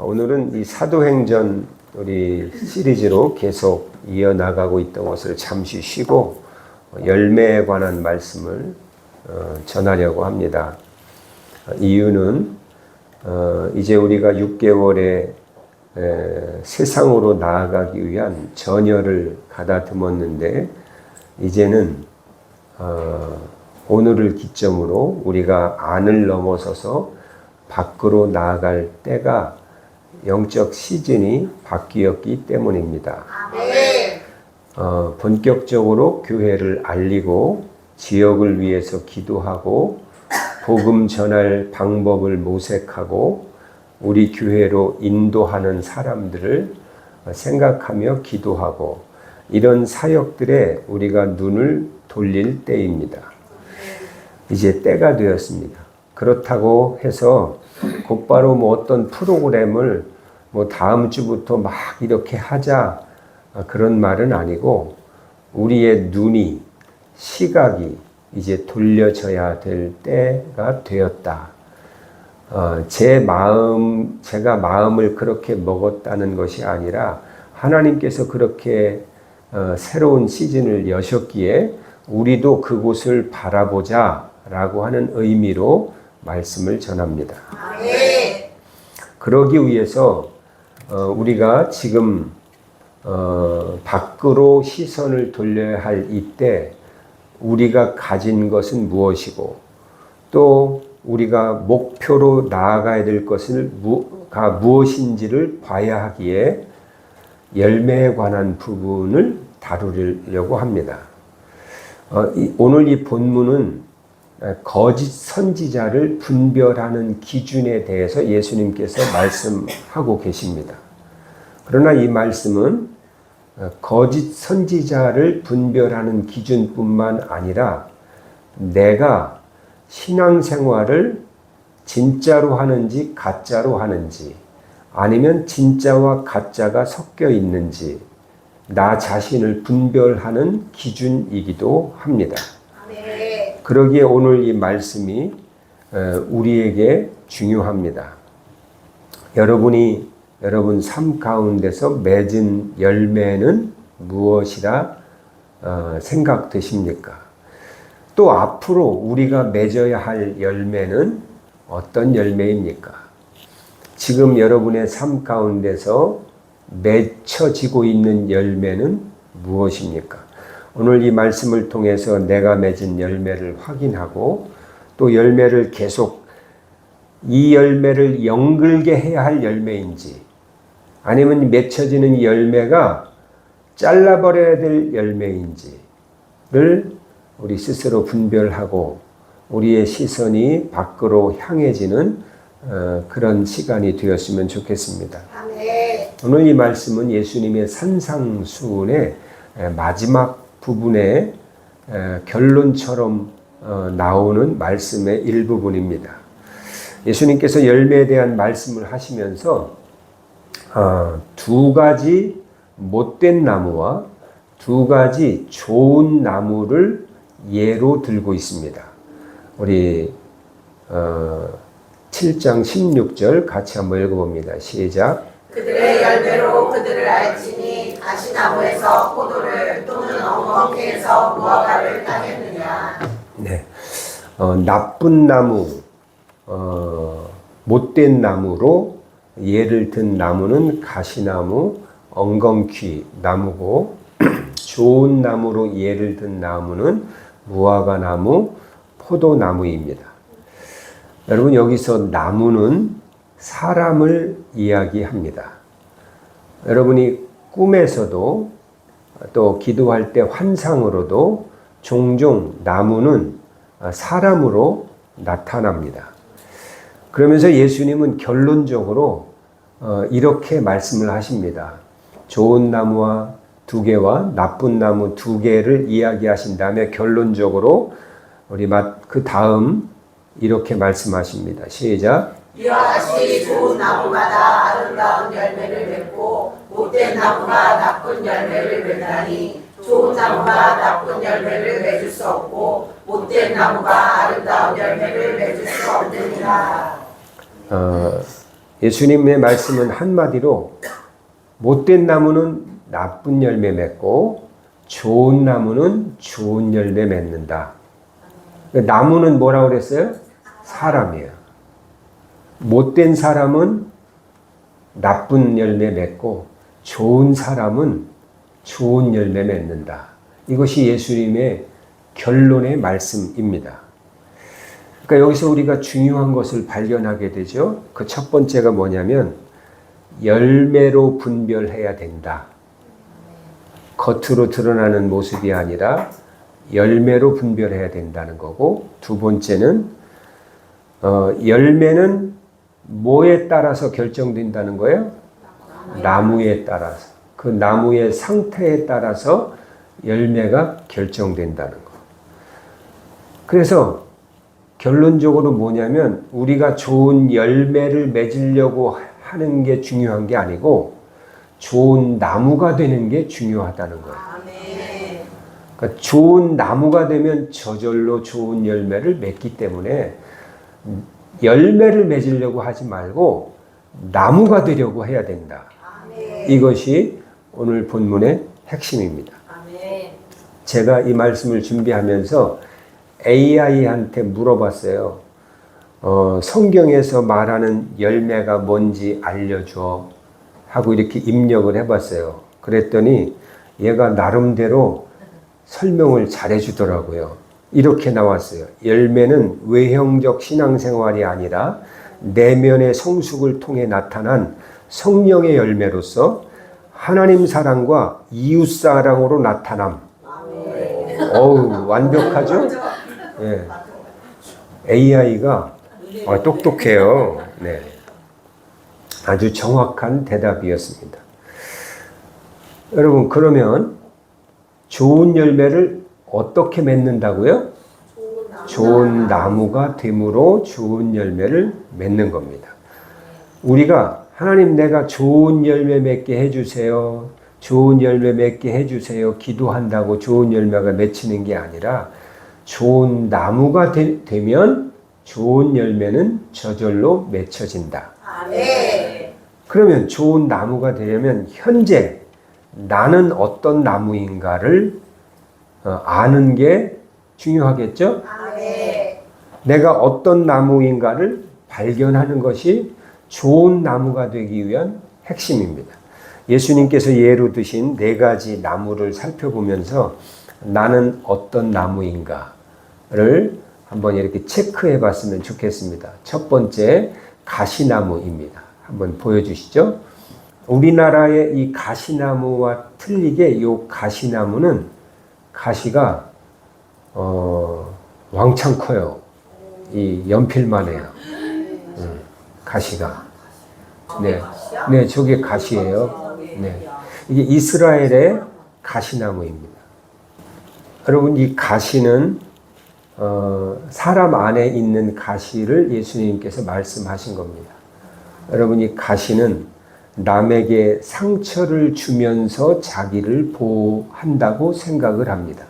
오늘은 이 사도행전 우리 시리즈로 계속 이어나가고 있던 것을 잠시 쉬고 열매에 관한 말씀을 전하려고 합니다. 이유는 이제 우리가 6개월의 세상으로 나아가기 위한 전열을 가다듬었는데 이제는 오늘을 기점으로 우리가 안을 넘어서서 밖으로 나아갈 때가 영적 시즌이 바뀌었기 때문입니다. 본격적으로 교회를 알리고 지역을 위해서 기도하고 복음 전할 방법을 모색하고 우리 교회로 인도하는 사람들을 생각하며 기도하고 이런 사역들에 우리가 눈을 돌릴 때입니다. 이제 때가 되었습니다. 그렇다고 해서 곧바로 어떤 프로그램을 다음 주부터 막 이렇게 하자 그런 말은 아니고 우리의 눈이 시각이 이제 돌려져야 될 때가 되었다. 제가 마음을 그렇게 먹었다는 것이 아니라 하나님께서 그렇게 새로운 시즌을 여셨기에 우리도 그곳을 바라보자 라고 하는 의미로 말씀을 전합니다. 그러기 위해서 우리가 지금 밖으로 시선을 돌려야 할 이때 우리가 가진 것은 무엇이고 또 우리가 목표로 나아가야 될 것은 무엇인지를 봐야 하기에 열매에 관한 부분을 다루려고 합니다. 오늘 이 본문은 거짓 선지자를 분별하는 기준에 대해서 예수님께서 말씀하고 계십니다. 그러나 이 말씀은 거짓 선지자를 분별하는 기준뿐만 아니라 내가 신앙생활을 진짜로 하는지 가짜로 하는지 아니면 진짜와 가짜가 섞여 있는지 나 자신을 분별하는 기준이기도 합니다. 그러기에 오늘 이 말씀이 우리에게 중요합니다. 여러분 삶 가운데서 맺은 열매는 무엇이라 생각되십니까? 또 앞으로 우리가 맺어야 할 열매는 어떤 열매입니까? 지금 여러분의 삶 가운데서 맺혀지고 있는 열매는 무엇입니까? 오늘 이 말씀을 통해서 내가 맺은 열매를 확인하고 또 열매를 계속 이 열매를 연글게 해야 할 열매인지 아니면 맺혀지는 열매가 잘라버려야 될 열매인지를 우리 스스로 분별하고 우리의 시선이 밖으로 향해지는 그런 시간이 되었으면 좋겠습니다. 오늘 이 말씀은 예수님의 산상수훈의 마지막 부분의 결론처럼 나오는 말씀의 일부분입니다. 예수님께서 열매에 대한 말씀을 하시면서 두 가지 못된 나무와 두 가지 좋은 나무를 예로 들고 있습니다. 우리 7장 16절 같이 한번 읽어봅니다. 시작. 그들의 열매로 그들을 알지니 가시나무에서 포도를 또는 엉겅퀴에서 무화과를 따겠느냐. 네, 나쁜 나무, 못된 나무로 예를 든 나무는 가시나무, 엉겅퀴 나무고 좋은 나무로 예를 든 나무는 무화과나무, 포도나무입니다. 여러분 여기서 나무는 사람을 이야기합니다. 여러분이 꿈에서도 또 기도할 때 환상으로도 종종 나무는 사람으로 나타납니다. 그러면서 예수님은 결론적으로 이렇게 말씀을 하십니다. 좋은 나무와 2개와 나쁜 나무 2개를 이야기하신 다음에 결론적으로 우리 그 다음 이렇게 말씀하십니다. 시작. 이와 같이 좋은 나무마다 아름다운 열매를 맺고 못된 나무가 나쁜 열매를 맺다니 좋은 나무가 나쁜 열매를 맺을 수 없고 못된 나무가 아름다운 열매를 맺을 수 없느니라. 예수님의 말씀은 한마디로 못된 나무는 나쁜 열매 맺고 좋은 나무는 좋은 열매 맺는다. 나무는 뭐라고 그랬어요? 사람이에요. 못된 사람은 나쁜 열매 맺고 좋은 사람은 좋은 열매 맺는다. 이것이 예수님의 결론의 말씀입니다. 그러니까 여기서 우리가 중요한 것을 발견하게 되죠. 그 첫 번째가 뭐냐면 열매로 분별해야 된다. 겉으로 드러나는 모습이 아니라 열매로 분별해야 된다는 거고, 두 번째는 열매는 뭐에 따라서 결정된다는 거예요? 나무에 따라서. 그 나무의 상태에 따라서 열매가 결정된다는 거. 그래서 결론적으로 뭐냐면 우리가 좋은 열매를 맺으려고 하는 게 중요한 게 아니고 좋은 나무가 되는 게 중요하다는 거예요. 그러니까 좋은 나무가 되면 저절로 좋은 열매를 맺기 때문에 열매를 맺으려고 하지 말고 나무가 되려고 해야 된다. 이것이 오늘 본문의 핵심입니다. 제가 이 말씀을 준비하면서 AI한테 물어봤어요. 성경에서 말하는 열매가 뭔지 알려줘 하고 이렇게 입력을 해봤어요. 그랬더니 얘가 나름대로 설명을 잘해주더라고요. 이렇게 나왔어요. 열매는 외형적 신앙생활이 아니라 내면의 성숙을 통해 나타난 성령의 열매로서 하나님 사랑과 이웃 사랑으로 나타남. 어우, 완벽하죠? 네. AI가 똑똑해요. 네. 아주 정확한 대답이었습니다. 여러분, 그러면 좋은 열매를 어떻게 맺는다고요? 좋은 나무가 됨으로 좋은 열매를 맺는 겁니다. 우리가 하나님 내가 좋은 열매 맺게 해주세요. 좋은 열매 맺게 해주세요. 기도한다고 좋은 열매가 맺히는 게 아니라 좋은 나무가 되면 좋은 열매는 저절로 맺혀진다. 그러면 좋은 나무가 되려면 현재 나는 어떤 나무인가를 아는 게 중요하겠죠? 내가 어떤 나무인가를 발견하는 것이 좋은 나무가 되기 위한 핵심입니다. 예수님께서 예로 드신 4가지 나무를 살펴보면서 나는 어떤 나무인가를 한번 이렇게 체크해 봤으면 좋겠습니다. 첫 번째, 가시나무입니다. 한번 보여주시죠. 우리나라의 이 가시나무와 틀리게 이 가시나무는 가시가 왕창 커요. 이 연필만 해요. 가시가. 네. 네, 저게 가시예요. 네. 이게 이스라엘의 가시나무입니다. 여러분, 이 가시는 사람 안에 있는 가시를 예수님께서 말씀하신 겁니다. 여러분, 이 가시는 남에게 상처를 주면서 자기를 보호한다고 생각을 합니다.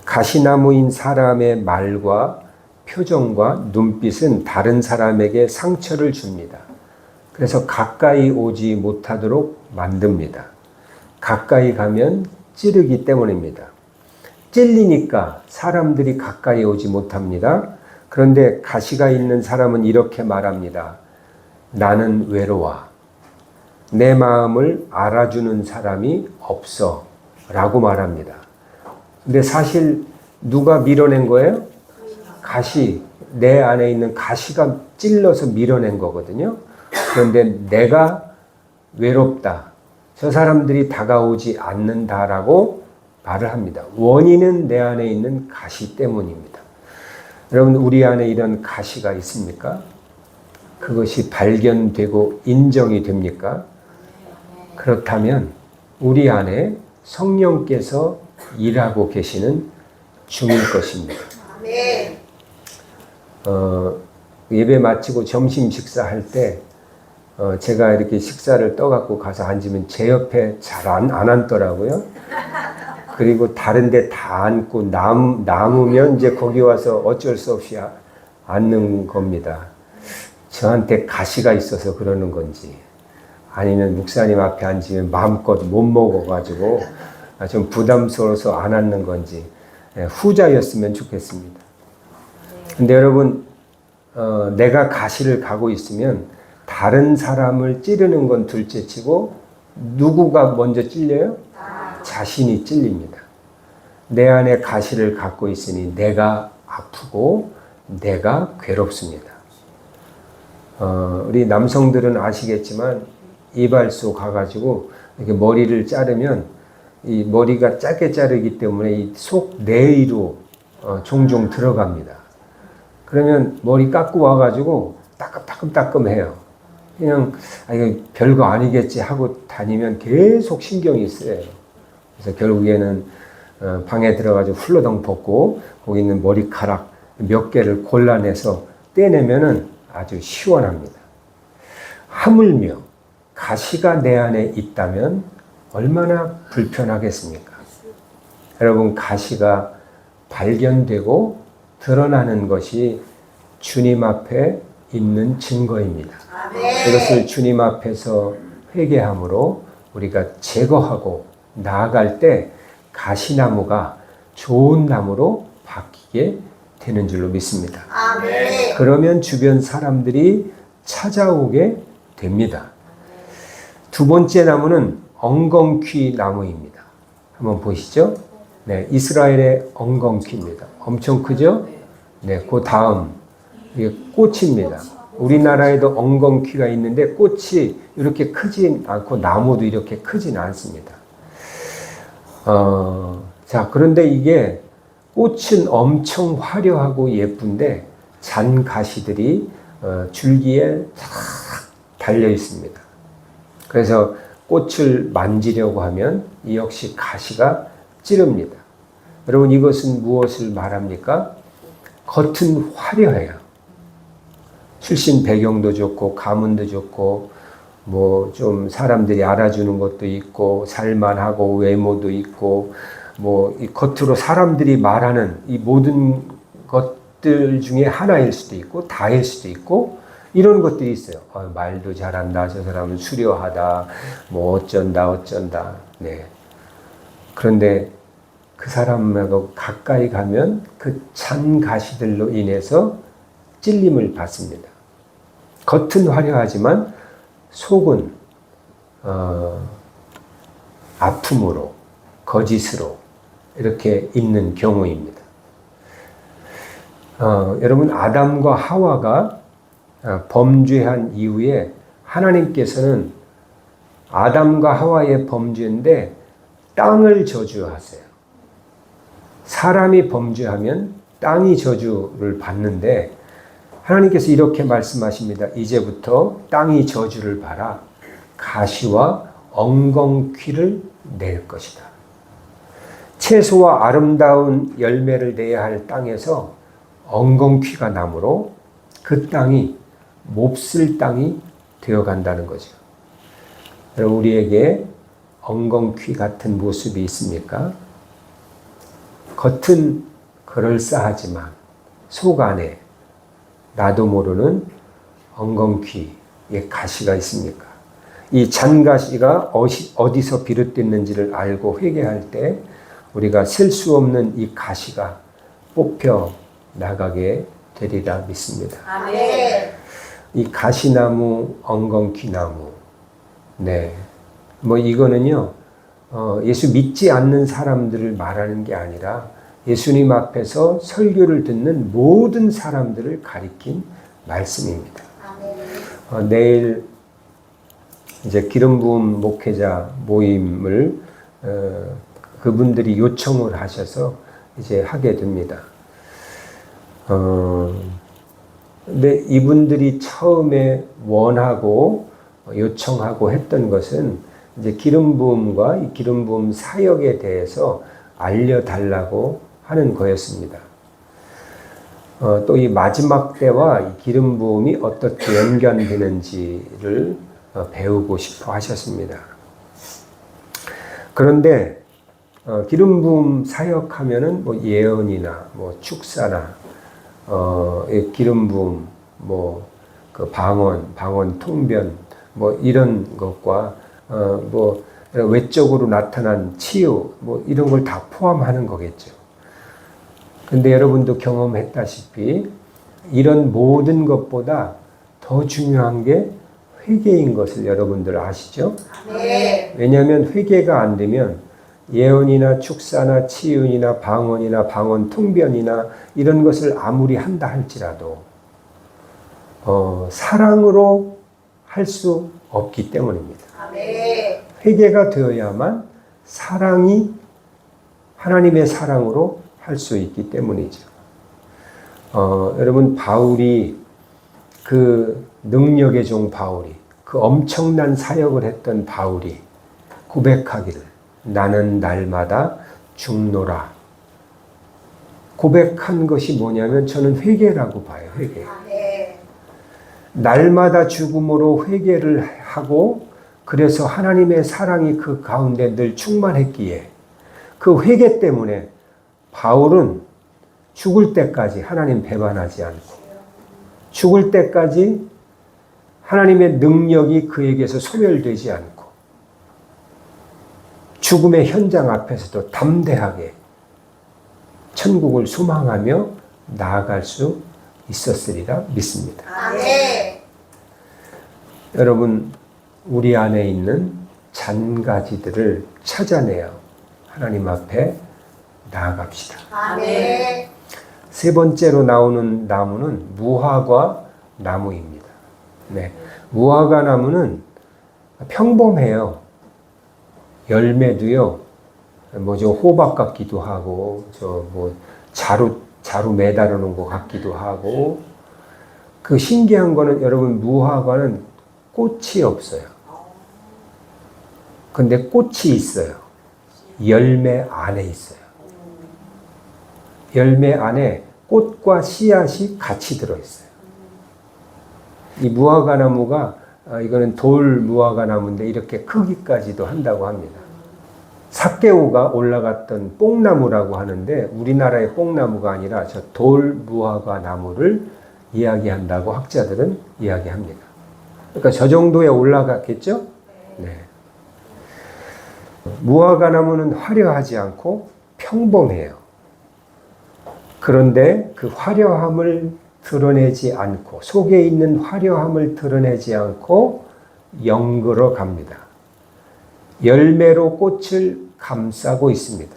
가시나무인 사람의 말과 표정과 눈빛은 다른 사람에게 상처를 줍니다. 그래서 가까이 오지 못하도록 만듭니다. 가까이 가면 찌르기 때문입니다. 찔리니까 사람들이 가까이 오지 못합니다. 그런데 가시가 있는 사람은 이렇게 말합니다. 나는 외로워. 내 마음을 알아주는 사람이 없어. 라고 말합니다. 근데 사실 누가 밀어낸 거예요? 가시. 내 안에 있는 가시가 찔러서 밀어낸 거거든요. 그런데 내가 외롭다. 저 사람들이 다가오지 않는다라고 말을 합니다. 원인은 내 안에 있는 가시 때문입니다. 여러분, 우리 안에 이런 가시가 있습니까? 그것이 발견되고 인정이 됩니까? 그렇다면 우리 안에 성령께서 일하고 계시는 중일 것입니다. 예배 마치고 점심 식사할 때 제가 이렇게 식사를 떠갖고 가서 앉으면 제 옆에 잘 안 앉더라고요. 그리고 다른 데 다 앉고 남으면 이제 거기 와서 어쩔 수 없이 앉는 겁니다. 저한테 가시가 있어서 그러는 건지 아니면 목사님 앞에 앉으면 마음껏 못 먹어가지고 좀 부담스러워서 안 앉는 건지 후자였으면 좋겠습니다. 근데 여러분 내가 가시를 가고 있으면 다른 사람을 찌르는 건 둘째치고 누구가 먼저 찔려요? 자신이 찔립니다. 내 안에 가시를 갖고 있으니 내가 아프고 내가 괴롭습니다. 우리 남성들은 아시겠지만 이발소 가가지고 이렇게 머리를 자르면 이 머리가 짧게 자르기 때문에 이 속 내의로 종종 들어갑니다. 그러면 머리 깎고 와가지고 따끔따끔해요. 그냥 이거 별거 아니겠지 하고 다니면 계속 신경이 쓰여요. 그래서 결국에는 방에 들어가지고 훌러덩 벗고 거기 있는 머리카락 몇 개를 골라내서 떼내면은 아주 시원합니다. 하물며 가시가 내 안에 있다면 얼마나 불편하겠습니까? 여러분, 가시가 발견되고 드러나는 것이 주님 앞에 있는 증거입니다. 이것을 주님 앞에서 회개함으로 우리가 제거하고 나아갈 때 가시나무가 좋은 나무로 바뀌게 되는 줄로 믿습니다. 아멘. 그러면 주변 사람들이 찾아오게 됩니다. 두 번째 나무는 엉겅퀴 나무입니다. 한번 보시죠. 네, 이스라엘의 엉겅퀴입니다. 엄청 크죠? 네, 그 다음 이게 꽃입니다. 우리나라에도 엉겅퀴가 있는데 꽃이 이렇게 크진 않고 나무도 이렇게 크진 않습니다. 자, 그런데 이게 꽃은 엄청 화려하고 예쁜데 잔가시들이 줄기에 쫙 달려 있습니다. 그래서 꽃을 만지려고 하면 이 역시 가시가 찌릅니다. 여러분, 이것은 무엇을 말합니까? 겉은 화려해요. 출신 배경도 좋고 가문도 좋고 뭐 좀 사람들이 알아주는 것도 있고 살만하고 외모도 있고 뭐 이 겉으로 사람들이 말하는 이 모든 것들 중에 하나일 수도 있고 다일 수도 있고 이런 것들이 있어요. 말도 잘한다, 저 사람은 수려하다, 뭐 어쩐다. 네. 그런데 그 사람하고 가까이 가면 그 찬 가시들로 인해서 찔림을 받습니다. 겉은 화려하지만 속은 아픔으로, 거짓으로 이렇게 있는 경우입니다. 여러분, 아담과 하와가 범죄한 이후에 하나님께서는 아담과 하와의 범죄인데 땅을 저주하세요. 사람이 범죄하면 땅이 저주를 받는데 하나님께서 이렇게 말씀하십니다. 이제부터 땅이 저주를 받아 가시와 엉겅퀴를 낼 것이다. 채소와 아름다운 열매를 내야 할 땅에서 엉겅퀴가 나므로 그 땅이 몹쓸 땅이 되어간다는 거죠. 여러분, 우리에게 엉겅퀴 같은 모습이 있습니까? 겉은 그럴싸하지만 속 안에 나도 모르는 엉겅퀴의 가시가 있습니까? 이 잔가시가 어디서 비롯됐는지를 알고 회개할 때 우리가 셀 수 없는 이 가시가 뽑혀 나가게 되리라 믿습니다. 아멘. 이 가시나무, 엉겅퀴나무, 네, 뭐 이거는요 예수 믿지 않는 사람들을 말하는 게 아니라 예수님 앞에서 설교를 듣는 모든 사람들을 가리킨 말씀입니다. 내일 이제 기름 부음 목회자 모임을 그분들이 요청을 하셔서 이제 하게 됩니다. 근데 이분들이 처음에 원하고 요청하고 했던 것은 이제 기름 부음과 이 기름 부음 사역에 대해서 알려달라고 하는 거였습니다. 또 이 마지막 때와 이 기름 부음이 어떻게 연관되는지를 배우고 싶어 하셨습니다. 그런데 기름 부음 사역하면은 뭐 예언이나 뭐 축사나 기름 부음 뭐 그 방언, 통변, 뭐 이런 것과 뭐 외적으로 나타난 치유, 뭐 이런 걸 다 포함하는 거겠죠. 근데 여러분도 경험했다시피 이런 모든 것보다 더 중요한 게 회개인 것을 여러분들 아시죠? 네. 왜냐하면 회개가 안 되면 예언이나 축사나 치유나 방언이나 방언 통변이나 이런 것을 아무리 한다 할지라도 사랑으로 할 수 없기 때문입니다. 네. 회개가 되어야만 하나님의 사랑으로 할 수 있기 때문이죠. 여러분 바울이 그 능력의 종 바울이 그 엄청난 사역을 했던 바울이 고백하기를 나는 날마다 죽노라. 고백한 것이 뭐냐면 저는 회개라고 봐요. 회개. 네. 날마다 죽음으로 회개를 하고 그래서 하나님의 사랑이 그 가운데 늘 충만했기에 그 회개 때문에 바울은 죽을 때까지 하나님 배반하지 않고 죽을 때까지 하나님의 능력이 그에게서 소멸되지 않고 죽음의 현장 앞에서도 담대하게 천국을 소망하며 나아갈 수 있었으리라 믿습니다. 네. 여러분 우리 안에 있는 잔가지들을 찾아내어 하나님 앞에 나아갑시다. 네. 세 번째로 나오는 나무는 무화과 나무입니다. 네, 무화과 나무는 평범해요. 열매도요, 저 호박 같기도 하고, 자루 매달아 놓은 것 같기도 하고, 그 신기한 거는 여러분 무화과는 꽃이 없어요. 근데 꽃이 있어요. 열매 안에 있어요. 열매 안에 꽃과 씨앗이 같이 들어있어요. 이 무화과 나무가 이거는 돌 무화과 나무인데 이렇게 크기까지도 한다고 합니다. 삭개오가 올라갔던 뽕나무라고 하는데 우리나라의 뽕나무가 아니라 저 돌 무화과 나무를 이야기한다고 학자들은 이야기합니다. 그러니까 저 정도에 올라갔겠죠? 네. 무화과 나무는 화려하지 않고 평범해요. 그런데 그 화려함을 드러내지 않고 속에 있는 화려함을 드러내지 않고 영그러 갑니다. 열매로 꽃을 감싸고 있습니다.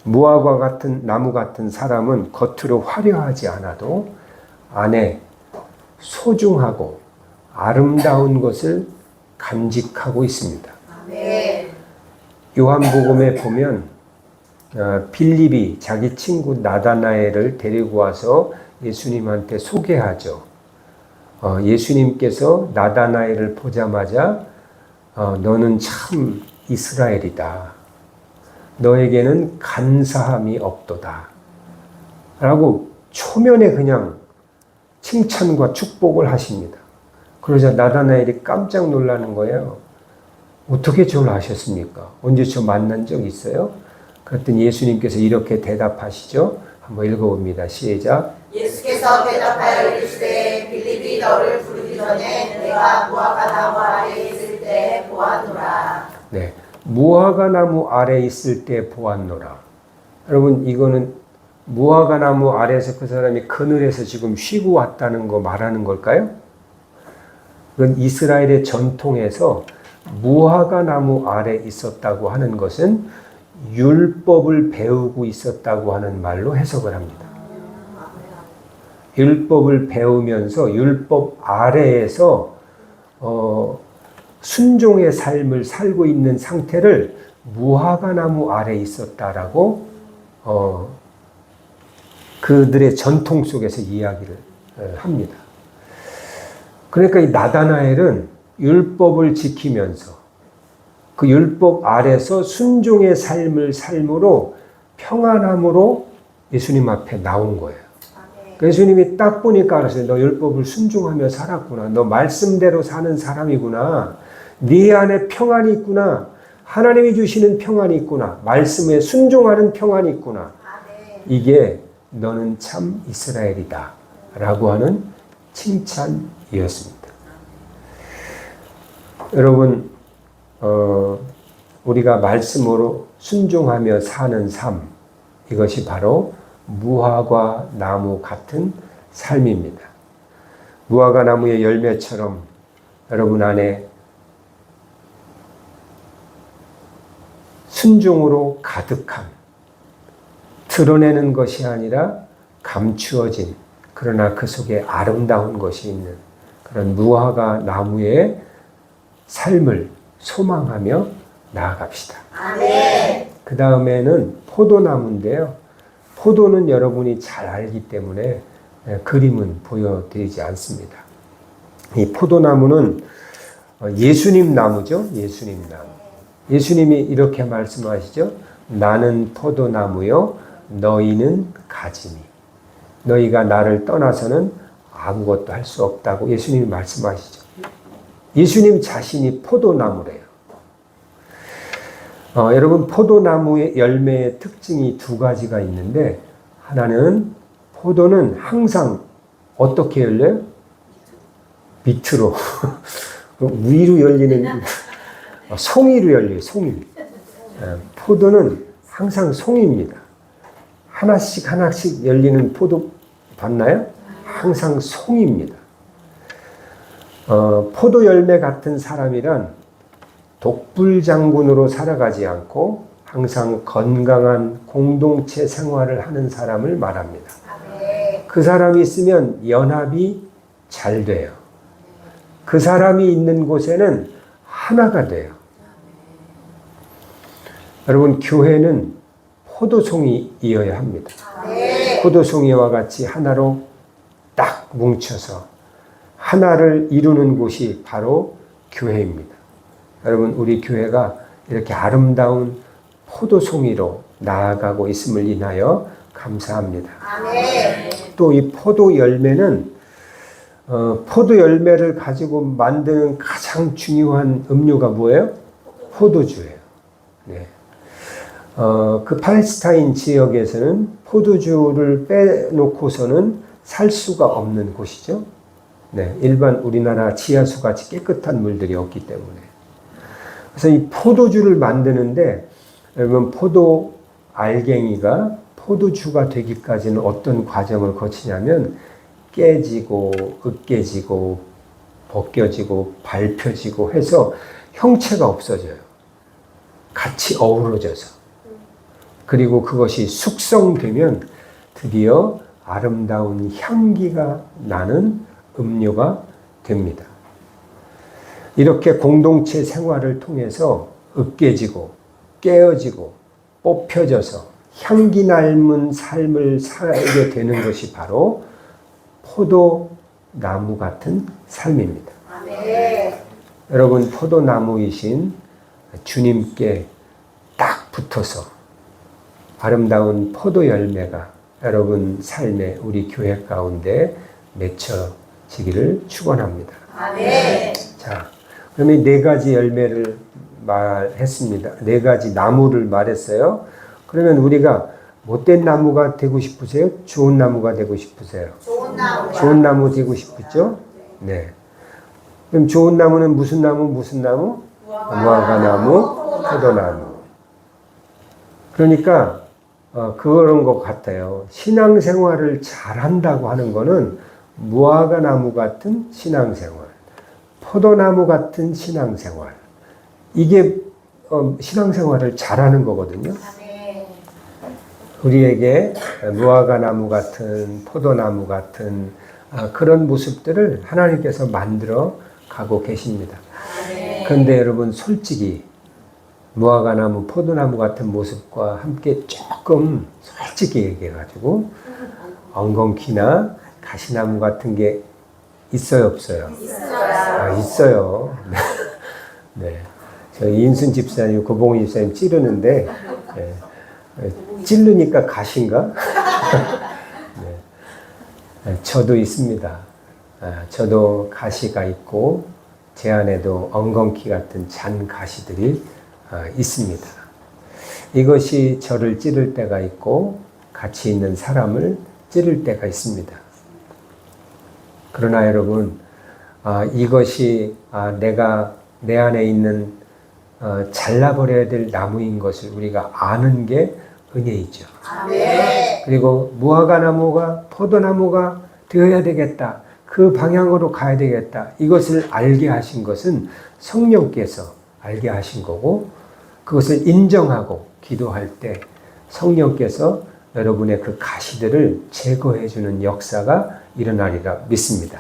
무화과 같은 나무 같은 사람은 겉으로 화려하지 않아도 안에 소중하고 아름다운 것을 간직하고 있습니다. 네. 요한복음에 보면 빌립이 자기 친구 나다나엘을 데리고 와서 예수님한테 소개하죠. 예수님께서 나다나엘을 보자마자 너는 참 이스라엘이다. 너에게는 간사함이 없도다. 라고 초면에 그냥 칭찬과 축복을 하십니다. 그러자 나다나엘이 깜짝 놀라는 거예요. 어떻게 저를 아셨습니까? 언제 저 만난 적 있어요? 그랬더니 예수님께서 이렇게 대답하시죠. 한번 읽어봅니다. 시작. 예수께서 대답하여 이르시되 빌립이 너를 부르기 전에 내가 무화과 나무 아래에 있을 때 보았노라. 네, 무화과 나무 아래 있을 때 보았노라. 여러분 이거는 무화과 나무 아래에서 그 사람이 그늘에서 지금 쉬고 왔다는 거 말하는 걸까요? 그건 이스라엘의 전통에서 무화과 나무 아래 있었다고 하는 것은 율법을 배우고 있었다고 하는 말로 해석을 합니다. 율법을 배우면서 율법 아래에서 순종의 삶을 살고 있는 상태를 무화과 나무 아래 있었다라고 그들의 전통 속에서 이야기를 합니다. 그러니까 이 나다나엘은 율법을 지키면서 그 율법 아래서 순종의 삶을 삶으로 평안함으로 예수님 앞에 나온 거예요. 예수님이 딱 보니까 알았어요. 너 율법을 순종하며 살았구나. 너 말씀대로 사는 사람이구나. 네 안에 평안이 있구나. 하나님이 주시는 평안이 있구나. 말씀에 순종하는 평안이 있구나. 이게 너는 참 이스라엘이다. 라고 하는 칭찬이었습니다. 이었습니다. 여러분, 우리가 말씀으로 순종하며 사는 삶, 이것이 바로 무화과 나무 같은 삶입니다. 무화과 나무의 열매처럼 여러분 안에 순종으로 가득한, 드러내는 것이 아니라 감추어진, 그러나 그 속에 아름다운 것이 있는 그런 무화과 나무의 삶을 소망하며 나아갑시다. 아멘. 그 다음에는 포도나무인데요. 포도는 여러분이 잘 알기 때문에 그림은 보여드리지 않습니다. 이 포도나무는 예수님 나무죠. 예수님 나무. 예수님이 이렇게 말씀하시죠. 나는 포도나무요, 너희는 가지니. 너희가 나를 떠나서는 아무것도 할 수 없다고 예수님이 말씀하시죠. 예수님 자신이 포도나무래요. 여러분, 포도나무의 열매의 특징이 두 가지가 있는데, 하나는 포도는 항상 어떻게 열려요? 밑으로. 위로 열리는, 송이로 열려요, 송이. 포도는 항상 송이입니다. 하나씩 하나씩 열리는 포도 봤나요? 항상 송이입니다. 포도 열매 같은 사람이란 독불장군으로 살아가지 않고 항상 건강한 공동체 생활을 하는 사람을 말합니다. 그 사람이 있으면 연합이 잘 돼요. 그 사람이 있는 곳에는 하나가 돼요. 여러분, 교회는 포도송이이어야 합니다. 포도송이와 같이 하나로 딱 뭉쳐서 하나를 이루는 곳이 바로 교회입니다. 여러분, 우리 교회가 이렇게 아름다운 포도송이로 나아가고 있음을 인하여 감사합니다. 또 이 포도 열매는 포도 열매를 가지고 만드는 가장 중요한 음료가 뭐예요? 포도주예요. 네. 그 팔레스타인 지역에서는 포도주를 빼놓고서는 살 수가 없는 곳이죠. 네, 일반 우리나라 지하수 같이 깨끗한 물들이 없기 때문에. 그래서 이 포도주를 만드는데, 여러분, 포도 알갱이가 포도주가 되기까지는 어떤 과정을 거치냐면, 깨지고, 으깨지고, 벗겨지고, 밟혀지고 해서 형체가 없어져요. 같이 어우러져서. 그리고 그것이 숙성되면 드디어 아름다운 향기가 나는 음료가 됩니다. 이렇게 공동체 생활을 통해서 으깨지고 깨어지고 뽑혀져서 향기 남은 삶을 살게 되는 것이 바로 포도나무 같은 삶입니다. 여러분, 포도나무이신 주님께 딱 붙어서 아름다운 포도 열매가 여러분 삶에, 우리 교회 가운데 맺혀지기를 축원합니다. 자, 그러면 네 가지 열매를 말했습니다. 네 가지 나무를 말했어요. 그러면 우리가 못된 나무가 되고 싶으세요? 좋은 나무가 되고 싶으세요? 좋은 나무 되고 싶죠? 네. 그럼 좋은 나무는 무슨 나무? 무슨 나무? 무화과나무, 포도나무. 그러니까 그런 것 같아요. 신앙생활을 잘한다고 하는 거는 무화과나무 같은 신앙생활, 포도나무 같은 신앙생활, 이게 신앙생활을 잘하는 거거든요. 우리에게 무화과나무 같은, 포도나무 같은 그런 모습들을 하나님께서 만들어 가고 계십니다. 그런데 여러분, 솔직히 무화과나무, 포도나무 같은 모습과 함께 조금 솔직히 얘기해가지고 엉겅퀴나 가시나무 같은 게 있어요, 없어요? 있어요. 있어요. 네. 저 이인순 집사님, 고봉희 집사님 찌르는데, 네. 찌르니까 가시인가? 네. 저도 있습니다. 저도 가시가 있고, 제 안에도 엉겅퀴 같은 잔 가시들이 있습니다. 이것이 저를 찌를 때가 있고 같이 있는 사람을 찌를 때가 있습니다. 그러나 여러분, 이것이 내가 내 안에 있는 잘라버려야 될 나무인 것을 우리가 아는 게 은혜이죠. 그리고 무화과 나무가 포도나무가 되어야 되겠다. 그 방향으로 가야 되겠다. 이것을 알게 하신 것은 성령께서 알게 하신 거고, 그것을 인정하고 기도할 때 성령께서 여러분의 그 가시들을 제거해 주는 역사가 일어나리라 믿습니다.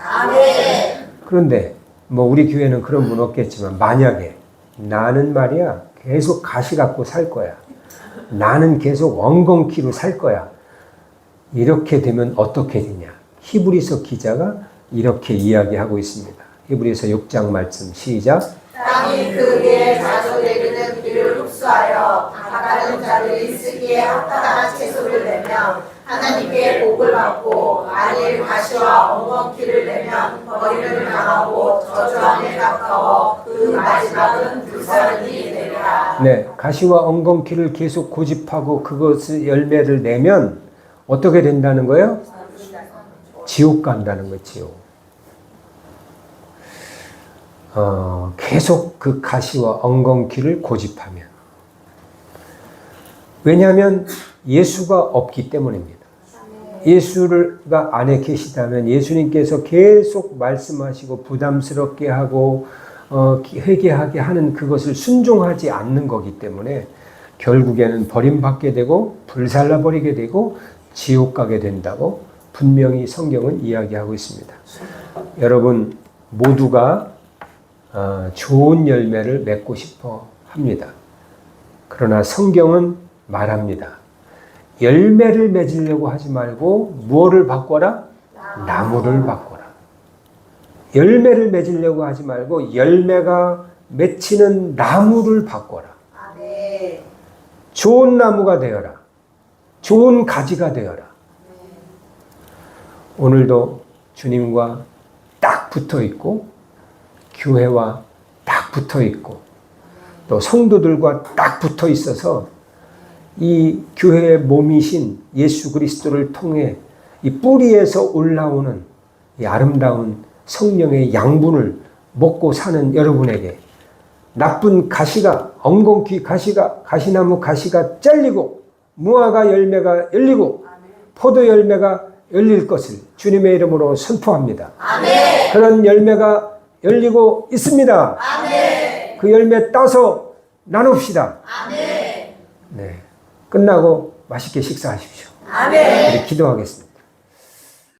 그런데 뭐 우리 교회는 그런 분 없겠지만, 만약에 나는 말이야 계속 가시 갖고 살 거야, 나는 계속 엉겅퀴로 살 거야, 이렇게 되면 어떻게 되냐? 히브리서 기자가 이렇게 이야기하고 있습니다. 히브리서 6장 말씀 시작. 땅이 그 위에 자주 내리는 비를 흡수하여 바다는 자들이 쓰기에 합당한 채소를 내면 하나님께 복을 받고, 만일 가시와 엉겅퀴를 내면 버림을 당하고 저주함에 가까워 그 마지막은 불사르니 되리라. 네, 가시와 엉겅퀴를 계속 고집하고 그것을 열매를 내면 어떻게 된다는 거예요? 지옥 간다는 거예요. 지옥. 계속 그 가시와 엉겅퀴를 고집하면. 왜냐하면 예수가 없기 때문입니다. 예수가 안에 계시다면 예수님께서 계속 말씀하시고 부담스럽게 하고 회개하게 하는 그것을 순종하지 않는 거기 때문에 결국에는 버림받게 되고 불살라 버리게 되고 지옥 가게 된다고 분명히 성경은 이야기하고 있습니다. 여러분 모두가 좋은 열매를 맺고 싶어 합니다. 그러나 성경은 말합니다. 열매를 맺으려고 하지 말고 무엇을 바꿔라? 나무를 바꿔라. 열매를 맺으려고 하지 말고 열매가 맺히는 나무를 바꿔라. 좋은 나무가 되어라. 좋은 가지가 되어라. 오늘도 주님과 딱 붙어 있고 교회와 딱 붙어 있고 또 성도들과 딱 붙어 있어서 이 교회의 몸이신 예수 그리스도를 통해 이 뿌리에서 올라오는 이 아름다운 성령의 양분을 먹고 사는 여러분에게 나쁜 가시가, 엉겅퀴 가시가, 가시나무 가시가 잘리고 무화과 열매가 열리고 포도 열매가 열릴 것을 주님의 이름으로 선포합니다. 아멘. 그런 열매가 열리고 있습니다. 아멘. 그 열매 따서 나눕시다. 아멘. 네. 끝나고 맛있게 식사하십시오. 아멘. 우리 기도하겠습니다.